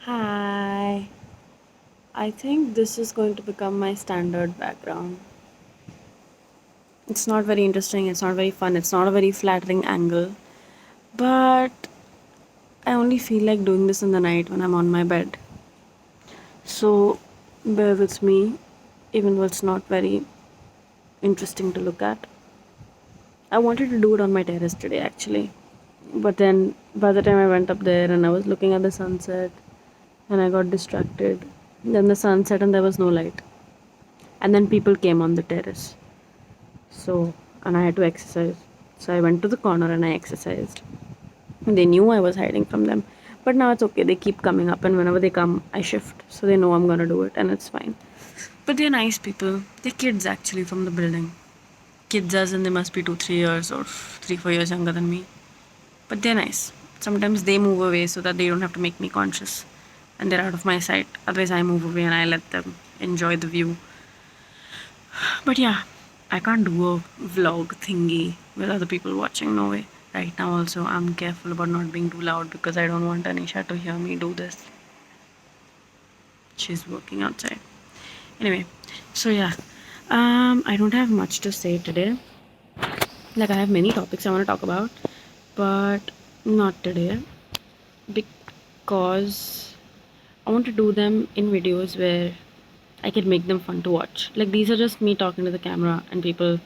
Hi. I think this is going to become my standard background. It's not very interesting, it's not very fun, it's not a very flattering angle, but I only feel like doing this in the night when I'm on my bed. So bear with me, even though it's not very interesting to look at. I wanted to do it on my terrace today actually, but then by the time I went up there and I was looking at the sunset and I got distracted, then the sun set and there was no light. And then people came on the terrace. So, and I had to exercise. So I went to the corner and I exercised. They knew I was hiding from them. But now it's okay. They keep coming up, and whenever they come, I shift. So they know I'm gonna do it, and it's fine. But they're nice people. They're kids actually from the building. Kids as in they must be 2, 3 years or 3, 4 years younger than me. But they're nice. Sometimes they move away so that they don't have to make me conscious. And they're out of my sight. Otherwise, I move away and I let them enjoy the view. But yeah, I can't do a vlog thingy with other people watching. No way. Right now, also, I'm careful about not being too loud because I don't want Anisha to hear me do this. She's working outside. Anyway, so yeah, I don't have much to say today. Like, I have many topics I want to talk about, but not today because I want to do them in videos where I can make them fun to watch. Like, these are just me talking to the camera and people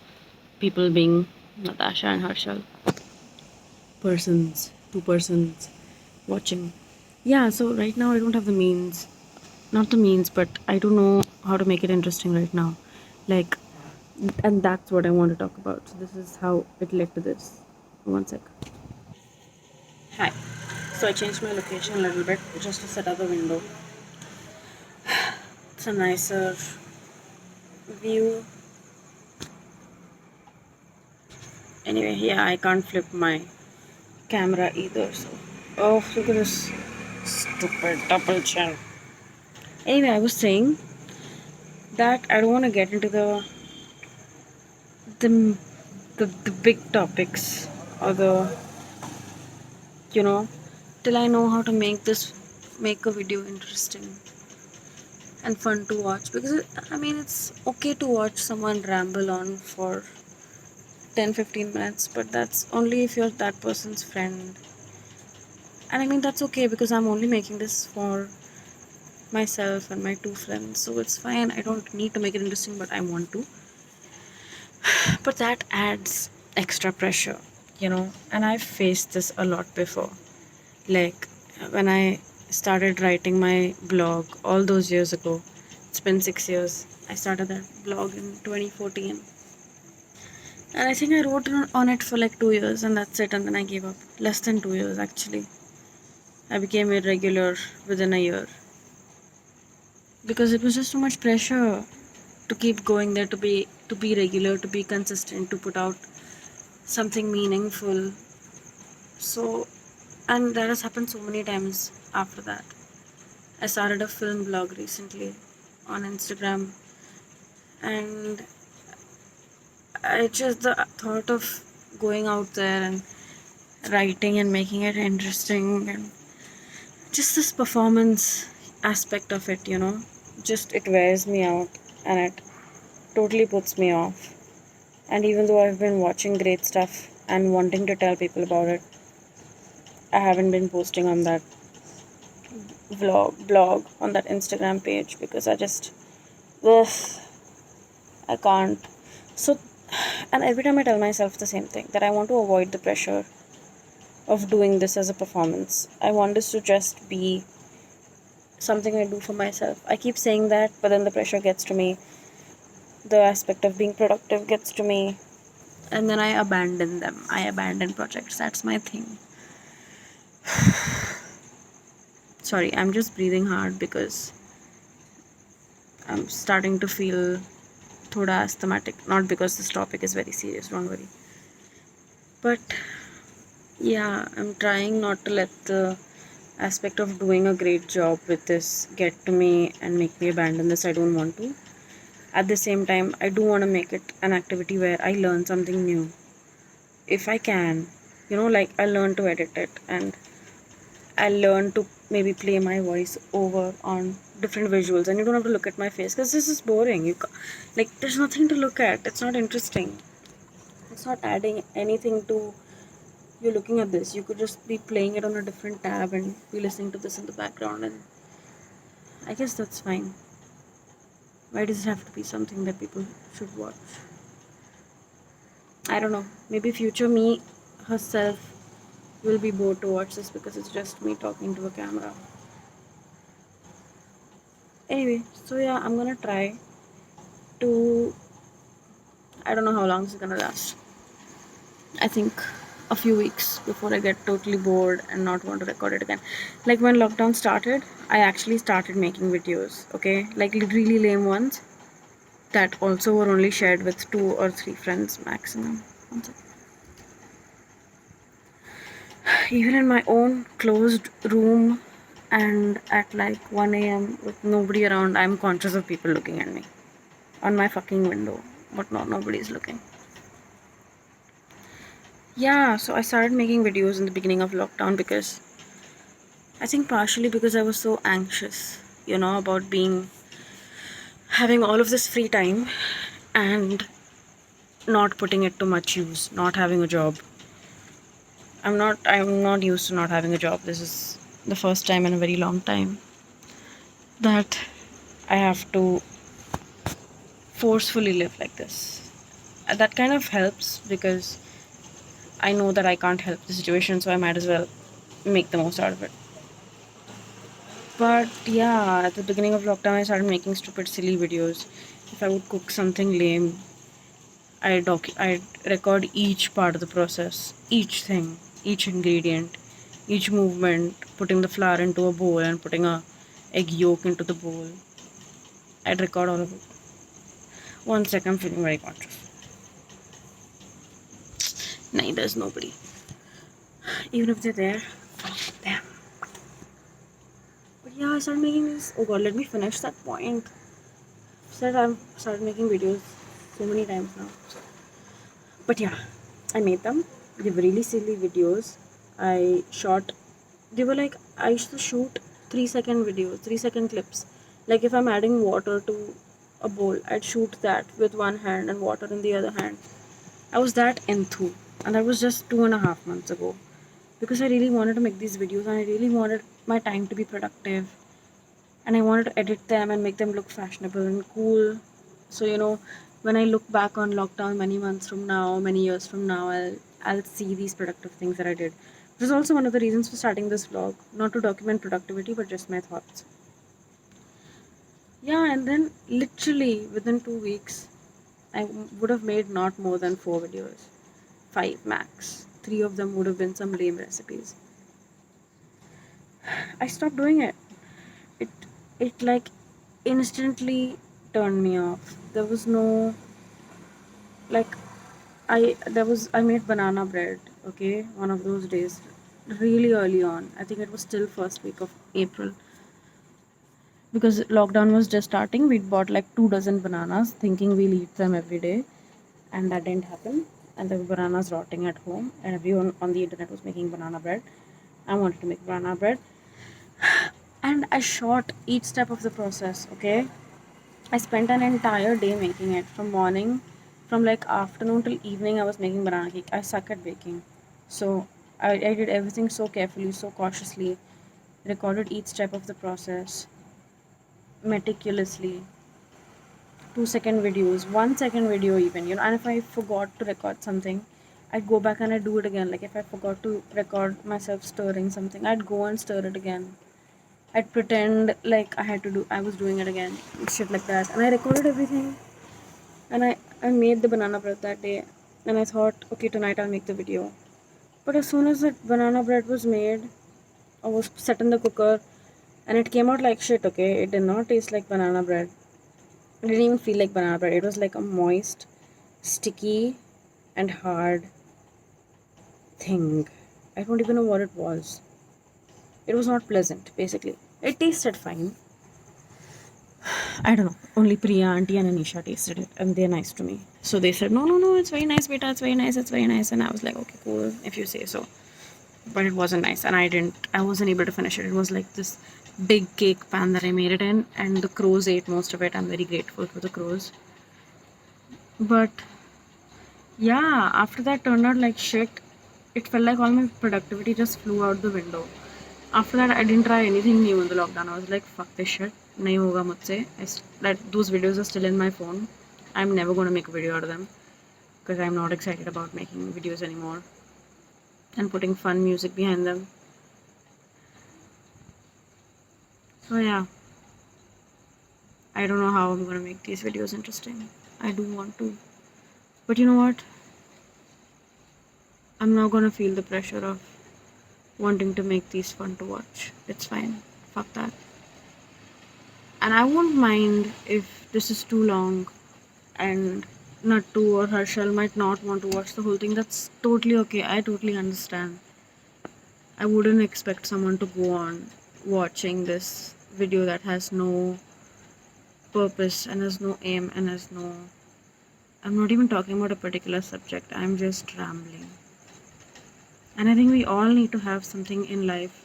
being Natasha and Harshal. Two persons watching. Yeah, so right now I don't have the means, not the means, but I don't know how to make it interesting right now. Like, and that's what I want to talk about. So, this is how it led to this. One sec. Hi. So, I changed my location a little bit just to set up the window. It's a nicer view. Anyway, yeah, I can't flip my camera either. So, oh, look at this stupid double chin. Anyway, I was saying that I don't want to get into the the big topics or the till I know how to make a video interesting and fun to watch because I mean it's okay to watch someone ramble on for 10-15 minutes, but that's only if you're that person's friend. And I mean that's okay because I'm only making this for myself and my two friends, so it's fine. I don't need to make it interesting, but I want to. But that adds extra pressure, and I've faced this a lot before. Like when I started writing my blog all those years ago, it's been 6 years. I started that blog in 2014, and I think I wrote on it for like 2 years, and that's it. And then I gave up. Less than 2 years, actually. I became irregular within a year because it was just too much pressure to keep going there, to be regular, to be consistent, to put out something meaningful. So, and that has happened so many times after that. I started a film blog recently on Instagram, and I just the thought of going out there and writing and making it interesting and just this performance aspect of it, just it wears me out and it totally puts me off. And even though I've been watching great stuff and wanting to tell people about it, I haven't been posting on that blog on that Instagram page because ugh, I can't. So, and every time I tell myself the same thing that I want to avoid the pressure of doing this as a performance. I want this to just be something I do for myself. I keep saying that, but then the pressure gets to me. The aspect of being productive gets to me, and then I abandon them. I abandon projects. That's my thing. Sorry, I'm just breathing hard because I'm starting to feel thoda asthmatic. Not because this topic is very serious, don't worry. But yeah, I'm trying not to let the aspect of doing a great job with this get to me and make me abandon this. I don't want to. At the same time, I do want to make it an activity where I learn something new. If I can, like I learn to edit it and I learned to maybe play my voice over on different visuals, and you don't have to look at my face because this is boring. Like, there's nothing to look at. It's not interesting. It's not adding anything to you looking at this. You could just be playing it on a different tab and be listening to this in the background, and I guess that's fine. Why does it have to be something that people should watch? I don't know. Maybe future me herself will be bored to watch this because it's just me talking to a camera. Anyway, so yeah, I'm gonna try to. I don't know how long this is gonna last. I think a few weeks before I get totally bored and not want to record it again. Like when lockdown started, I actually started making videos, okay? Like really lame ones that also were only shared with 2 or 3 friends maximum. Even in my own closed room and at like 1 a.m. with nobody around, I'm conscious of people looking at me on my fucking window, but nobody's looking. Yeah, so I started making videos in the beginning of lockdown because I think partially because I was so anxious, about having all of this free time and not putting it to much use, not having a job. I'm not used to not having a job. This is the first time in a very long time that I have to forcefully live like this. That kind of helps because I know that I can't help the situation, so I might as well make the most out of it. But yeah, at the beginning of lockdown, I started making stupid, silly videos. If I would cook something lame, I'd record each part of the process, each thing, each ingredient, each movement, putting the flour into a bowl and putting a egg yolk into the bowl. I'd record all of it. One second, I'm feeling very conscious. Nah, there's nobody. Even if they're there, fuck them. But yeah, I started making this. Oh god, let me finish that point. Said I've started making videos so many times now. But yeah, I made them. They were really silly videos. I shot. They were like I used to shoot 3-second videos, 3-second clips. Like if I'm adding water to a bowl, I'd shoot that with one hand and water in the other hand. I was that into, and that was just 2.5 months ago. Because I really wanted to make these videos and I really wanted my time to be productive, and I wanted to edit them and make them look fashionable and cool. So when I look back on lockdown many months from now, many years from now, I'll see these productive things that I did. Which is also one of the reasons for starting this vlog, not to document productivity, but just my thoughts. Yeah, and then literally within 2 weeks, I would have made not more than 4 videos, 5 max. 3 of them would have been some lame recipes. I stopped doing it. It it like instantly turned me off. There was no like I made banana bread, okay, one of those days really early on. I think it was still first week of April. Because lockdown was just starting, we'd bought like 2 dozen bananas thinking we'll eat them every day, and that didn't happen. And there were bananas rotting at home, and everyone on the internet was making banana bread. I wanted to make banana bread, and I shot each step of the process, okay. I spent an entire day making it from like afternoon till evening. I was making banana cake. I suck at baking. So I did everything so carefully, so cautiously, recorded each step of the process meticulously. 2-second videos, 1 second video even, and if I forgot to record something, I'd go back and I'd do it again. Like if I forgot to record myself stirring something, I'd go and stir it again. I'd pretend like I was doing it again, shit like that. And I recorded everything. And I made the banana bread that day. And I thought, okay, tonight I'll make the video. But as soon as the banana bread was made, I was set in the cooker, and it came out like shit, okay? It did not taste like banana bread. It didn't even feel like banana bread. It was like a moist, sticky, and hard thing. I don't even know what it was. It was not pleasant, basically. It tasted fine. I don't know. Only Priya, Auntie, and Anisha tasted it, and they're nice to me. So they said, no, it's very nice, beta, it's very nice, it's very nice. And I was like, okay, cool, if you say so. but it wasn't nice, and I wasn't able to finish it. It was like this big cake pan that I made it in, and the crows ate most of it. I'm very grateful for the crows. But yeah, after that turned out like shit. It felt like all my productivity just flew out the window. After that, I didn't try anything new in the lockdown. I was like, fuck this shit. Nahi hoga mujhse. That those videos are still in my phone. I'm never gonna make a video out of them because I'm not excited about making videos anymore and putting fun music behind them. So yeah, I don't know how I'm gonna make these videos interesting. I do want to, but you know what? I'm not gonna feel the pressure of wanting to make these fun to watch. It's fine. Fuck that. And I won't mind if this is too long and Nattu or Harshal might not want to watch the whole thing. That's totally okay. I totally understand. I wouldn't expect someone to go on watching this video that has no purpose and has no aim and has no. I'm not even talking about a particular subject, I'm just rambling. And I think we all need to have something in life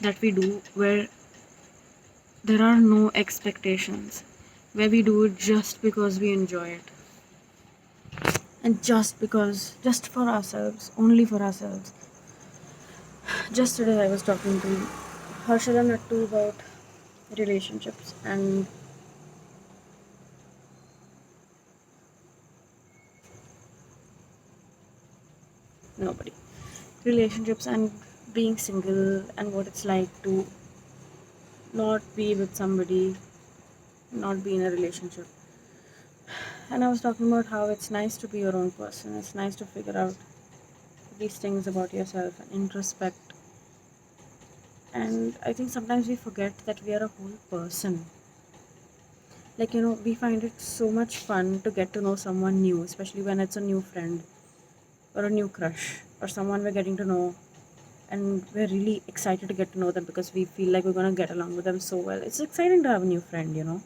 that we do where there are no expectations, where we do it just because we enjoy it. And just for ourselves, only for ourselves. Just today I was talking to Harshal and Nattu about relationships and nobody. Relationships and being single and what it's like to not be with somebody, not be in a relationship. And I was talking about how it's nice to be your own person. It's nice to figure out these things about yourself and introspect. And I think sometimes we forget that we are a whole person. Like, we find it so much fun to get to know someone new, especially when it's a new friend or a new crush or someone we're getting to know, and we're really excited to get to know them because we feel like we're going to get along with them so well. It's exciting to have a new friend.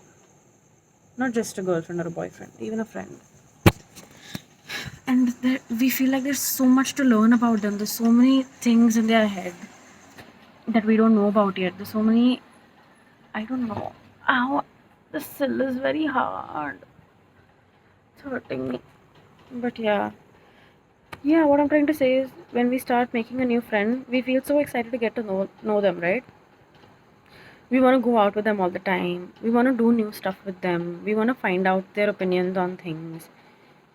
Not just a girlfriend or a boyfriend, even a friend. And we feel like there's so much to learn about them. There's so many things in their head that we don't know about yet. There's so many, I don't know. Ow, the sill is very hard. It's hurting me. But yeah. Yeah, what I'm trying to say is when we start making a new friend, we feel so excited to get to know them, right? We want to go out with them all the time. We want to do new stuff with them. We want to find out their opinions on things.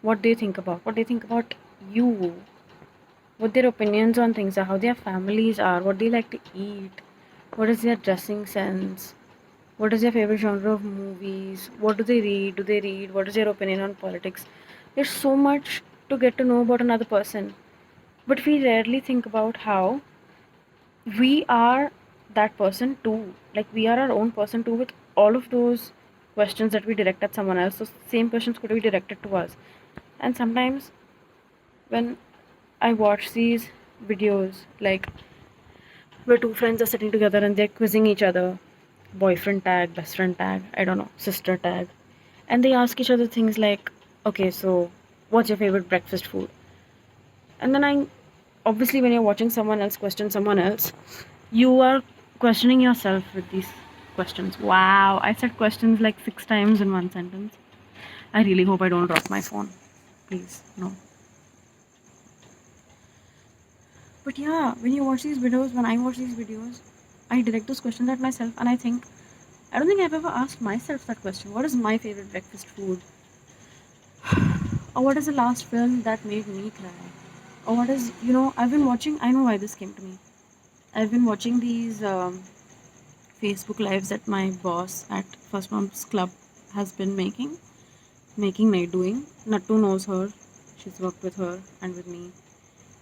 What they think about. What they think about you. What their opinions on things are. How their families are. What they like to eat. What is their dressing sense. What is their favorite genre of movies. What do they read? Do they read? What is their opinion on politics? There's so much to get to know about another person. But we rarely think about how we are that person too. Like we are our own person too with all of those questions that we direct at someone else. Those same questions could be directed to us. And sometimes when I watch these videos, like where two friends are sitting together and they're quizzing each other, boyfriend tag, best friend tag, I don't know, sister tag, and they ask each other things like, okay, so what's your favorite breakfast food? And then obviously when you're watching someone else question someone else, you are questioning yourself with these questions. Wow, I said questions like 6 times in one sentence. I really hope I don't drop my phone. Please, no. But yeah, when you watch these videos, when I watch these videos, I direct those questions at myself and I don't think I've ever asked myself that question. What is my favorite breakfast food? Or what is the last film that made me cry? Or what is, I've been watching, I know why this came to me. I've been watching these Facebook lives that my boss at First Moms Club has been doing. Nattu knows her. She's worked with her and with me.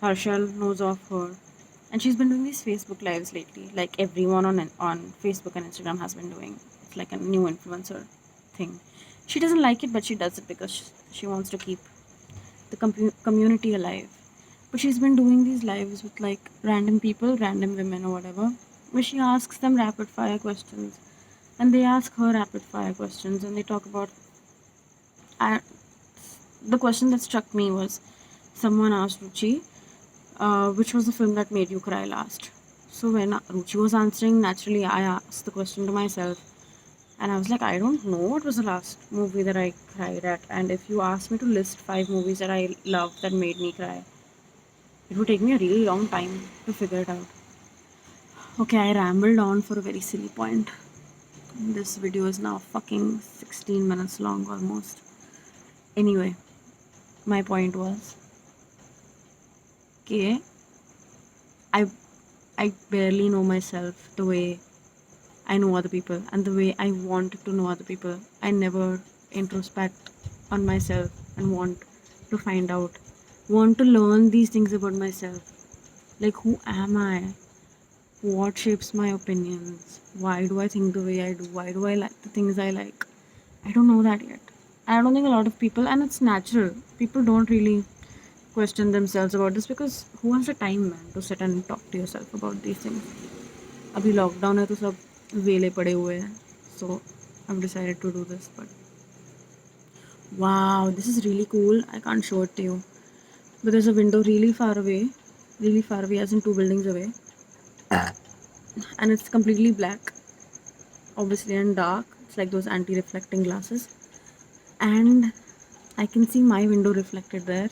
Harshal knows of her. And she's been doing these Facebook lives lately, like everyone on Facebook and Instagram has been doing. It's like a new influencer thing. She doesn't like it, but she does it because she wants to keep the community alive. But she's been doing these lives with like random people, random women or whatever, where she asks them rapid fire questions, and they ask her rapid fire questions, and they talk about. I, the question that struck me was, someone asked Ruchi, Which was the film that made you cry last? So when Ruchi was answering, naturally I asked the question to myself, and I was like, I don't know what was the last movie that I cried at. And if you asked me to list 5 movies that I loved that made me cry, it would take me a really long time to figure it out. Okay, I rambled on for a very silly point. This video is now fucking 16 minutes long almost. Anyway, my point was, okay, I I barely know myself the way I know other people and the way I want to know other people. I never introspect on myself and want to find out, want to learn these things about myself. Like, who am I? What shapes my opinions? Why do I think the way I do? Why do I like the things I like? I don't know that yet. I don't think a lot of people, and it's natural, people don't really question themselves about this because who has the time, man, to sit and talk to yourself about these things? अभी lockdown है तो सब वेले पड़े हुए हैं, so I've decided to do this. But wow, this is really cool. I can't show it to you, but there's a window really far away, as in 2 buildings away, and it's completely black, obviously, and dark. It's like those anti-reflecting glasses, and I can see my window reflected there.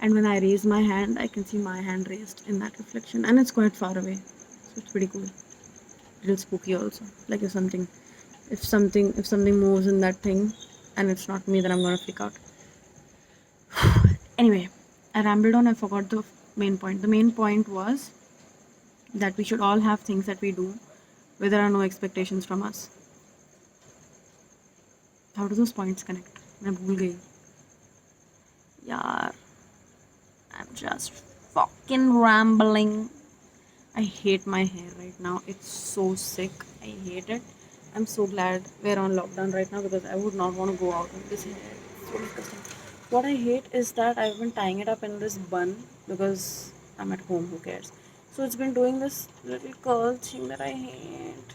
And when I raise my hand, I can see my hand raised in that reflection, and it's quite far away, so it's pretty cool. A little spooky also. Like if something moves in that thing, and it's not me, then I'm gonna freak out. Anyway, I rambled on. I forgot the main point. The main point was that we should all have things that we do where there are no expectations from us. How do those points connect? मैं भूल गई यार. I'm just fucking rambling. I hate my hair right now. It's so sick. I hate it. I'm so glad we're on lockdown right now because I would not want to go out with this hair. It's so disgusting. What I hate is that I've been tying it up in this bun because I'm at home. Who cares? So it's been doing this little curl thing that I hate.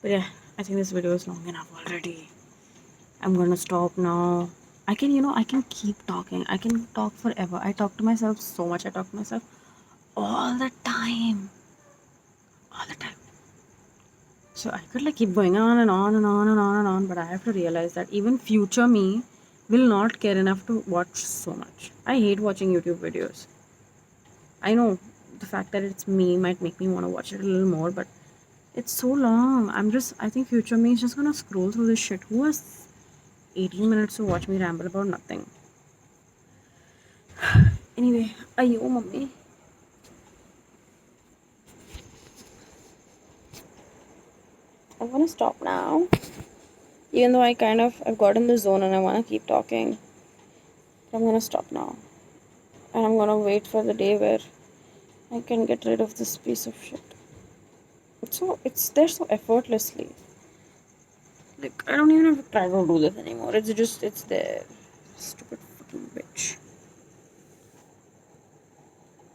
But yeah, I think this video is long enough already. I'm gonna stop now. I can keep talking. I can talk forever. I talk to myself so much. I talk to myself all the time. All the time. So I could like keep going on and on and on and on and on, but I have to realize that even future me will not care enough to watch so much. I hate watching YouTube videos. I know the fact that it's me might make me want to watch it a little more, but it's so long. I think future me is just gonna scroll through this shit. Who has 18 minutes to watch me ramble about nothing? Anyway, ayo mummy. I'm gonna stop now. Even though I've got in the zone and I wanna keep talking. But I'm gonna stop now. And I'm gonna wait for the day where I can get rid of this piece of shit. It's there so effortlessly. Like I don't even have to try to do this anymore. It's there. Stupid fucking bitch.